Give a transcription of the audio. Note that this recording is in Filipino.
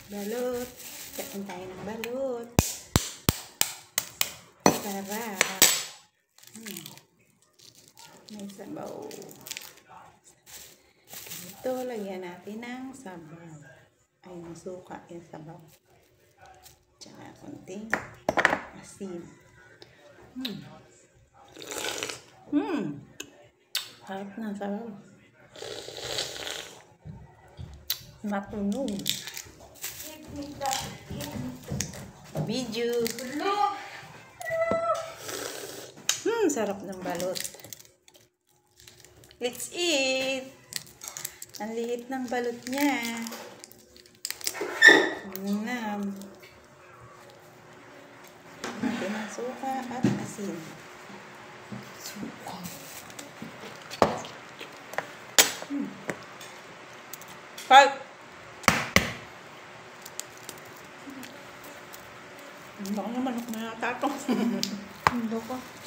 Balot. Kain tayo ng balot. Sarap. May sabaw. Ito, lagyan natin ng sabaw. Ay, ng suka yung sabaw. Tsaka konting asin. Harap ng sabaw. Matunog. Video. Sarap ng balot. Let's eat. Ang liit ng balot niya. Natin ang suka at asin. Suka. Five. Ang baka naman ako na tatong. Ang baka.